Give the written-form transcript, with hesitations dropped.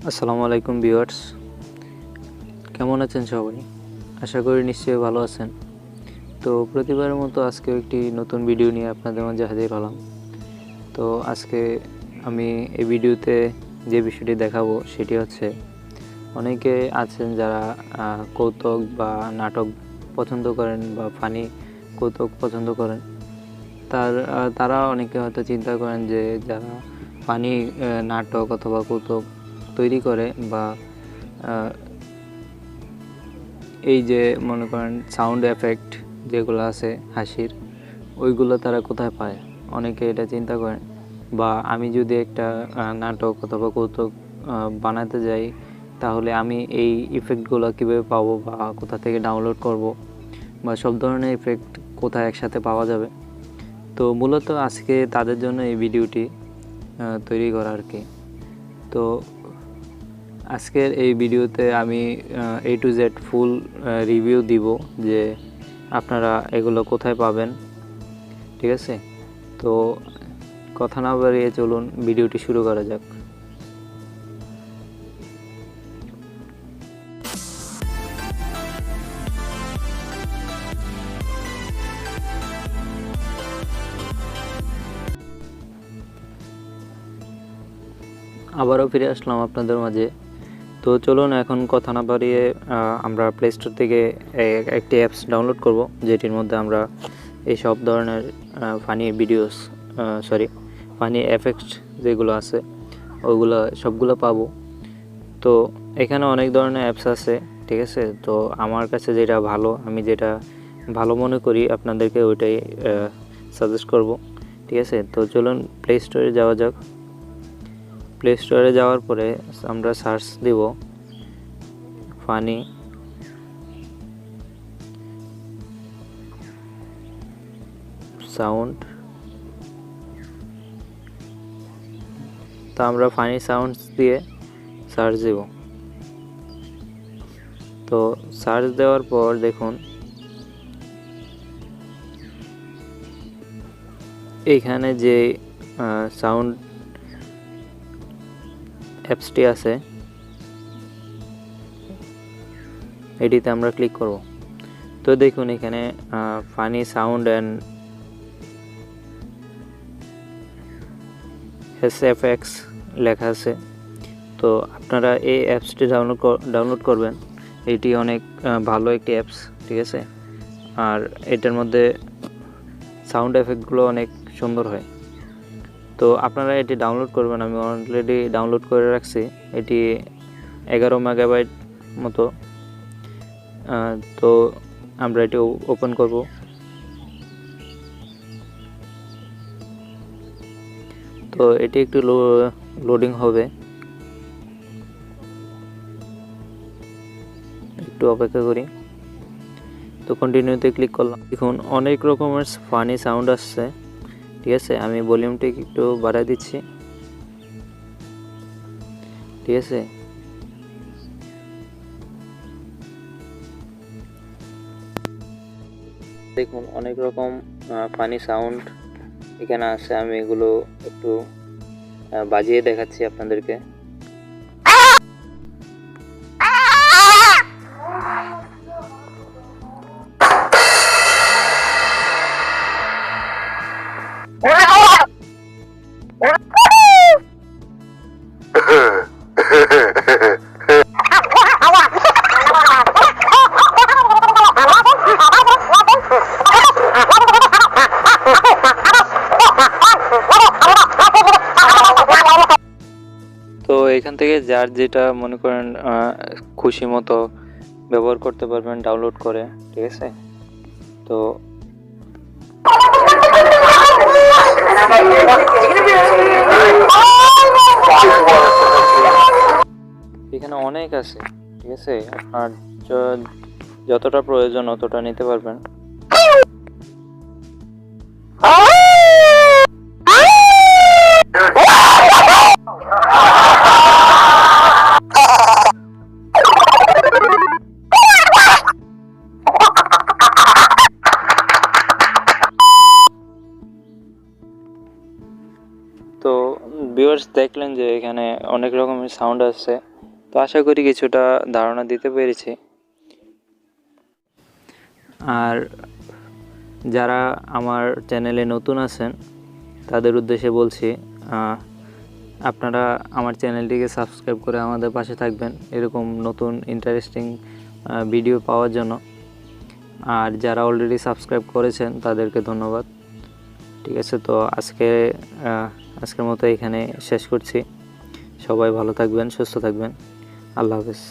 আসসালামু আলাইকুম ভিউয়ার্স, কেমন আছেন সবাই? আশা করি নিশ্চয়ই ভালো আছেন। তো প্রতিবারের মতো আজকে একটি নতুন ভিডিও নিয়ে আপনাদের মাঝে হাজির হলাম। তো আজকে আমি এই ভিডিওতে যে বিষয়টি দেখাবো সেটি হচ্ছে, অনেকে আছেন যারা কৌতুক বা নাটক পছন্দ করেন বা ফানি কৌতুক পছন্দ করেন। তারা অনেকে হয়তো চিন্তা করেন যে যারা ফানি নাটক অথবা কৌতুক তৈরি করে বা এই যে মনে করেন সাউন্ড এফেক্ট যেগুলো আছে হাসির, ওইগুলো তারা কোথায় পায়, অনেকে এটা চিন্তা করেন। বা আমি যদি একটা নাটক অথবা কৌতুক বানাতে যাই, তাহলে আমি এই ইফেক্টগুলো কীভাবে পাবো বা কোথা থেকে ডাউনলোড করব বা সব ধরনের ইফেক্ট কোথায় একসাথে পাওয়া যাবে। তো মূলত আজকে তাদের জন্য এই ভিডিওটি তৈরি করা আর কি। তো আজকের এই ভিডিওতে আমি A to Z full review দিব যে আপনারা এগুলো কোথায় পাবেন, ঠিক আছে? তো কথা না বাড়িয়ে চলুন ভিডিওটি শুরু করা যাক। আবারও ফিরে আসলাম আপনাদের মাঝে। তো চলুন এখন কথা না বাড়িয়ে আমরা প্লে স্টোর থেকে একটি অ্যাপস ডাউনলোড করব, যেটির মধ্যে আমরা এই সব ধরনের ফানি ভিডিওস ফানি এফেক্ট যেগুলো আছে ওগুলো সবগুলো পাবো। তো এখানে অনেক ধরনের অ্যাপস আছে, ঠিক আছে? তো আমার কাছে যেটা ভালো, আমি যেটা ভালো মনে করি আপনাদেরকে ওইটাই সাজেস্ট করব, ঠিক আছে? তো চলুন প্লে স্টোরে যাওয়া যাক। প্লে স্টোরে যাওয়ার পরে আমরা সার্চ দেব ফানি সাউন্ড। তো আমরা ফানি সাউন্ডস দিয়ে সার্চ দেব। তো সার্চ দেওয়ার পর দেখুন এইখানে যে সাউন্ড অ্যাপসটি আছে এটিতে আমরা ক্লিক করব। তো দেখুন এখানে ফানি সাউন্ড অ্যান্ড এসএফএক্স লেখা আছে। তো আপনারা এই অ্যাপসটি ডাউনলোড করবেন। এটি অনেক ভালো একটি অ্যাপস, ঠিক আছে? আর এটার মধ্যে সাউন্ড এফেক্টগুলো অনেক সুন্দর হয়। তো আপনারা এটি ডাউনলোড করবেন। আমি অলরেডি ডাউনলোড করে রাখছি। এটি 11 মেগাবাইট মতো। তো আমরা এটি ওপেন করব। তো এটি একটু লোডিং হবে, একটু অপেক্ষা করি। তো কন্টিনিউতে ক্লিক করলাম। দেখুন অনেক রকমের ফানি সাউন্ড আসছে, ঠিক আছে? আমি ভলিউমটি একটু বাড়াই দিচ্ছি, ঠিক আছে? দেখুন অনেক রকম ফানি সাউন্ড এখানে আছে। আমি এগুলো একটু বাজিয়ে দেখাচ্ছি আপনাদেরকে। তো এখান থেকে যার যেটা মনে করেন খুশি মতো ব্যবহার করতে পারবেন ডাউনলোড করে, ঠিক আছে? তো এখানে অনেক আছে, ঠিক আছে? আপনার যতটা প্রয়োজন অতটা নিতে পারবেন। তো ভিউয়ার্স দেখলেন যে এখানে অনেক রকমের সাউন্ড আছে। তো আশা করি কিছুটা ধারণা দিতে পেরেছি। আর যারা আমার চ্যানেলে নতুন আছেন তাদের উদ্দেশ্যে বলছি, আপনারা আমার চ্যানেলটিকে সাবস্ক্রাইব করে আমাদের পাশে থাকবেন এরকম নতুন ইন্টারেস্টিং ভিডিও পাওয়ার জন্য। আর যারা অলরেডি সাবস্ক্রাইব করেছেন তাদেরকে ধন্যবাদ। ঠিক আছে, তো আজকের মতো এখানে শেষ করছি। সবাই ভালো থাকবেন, সুস্থ থাকবেন। আল্লাহ হাফেজ।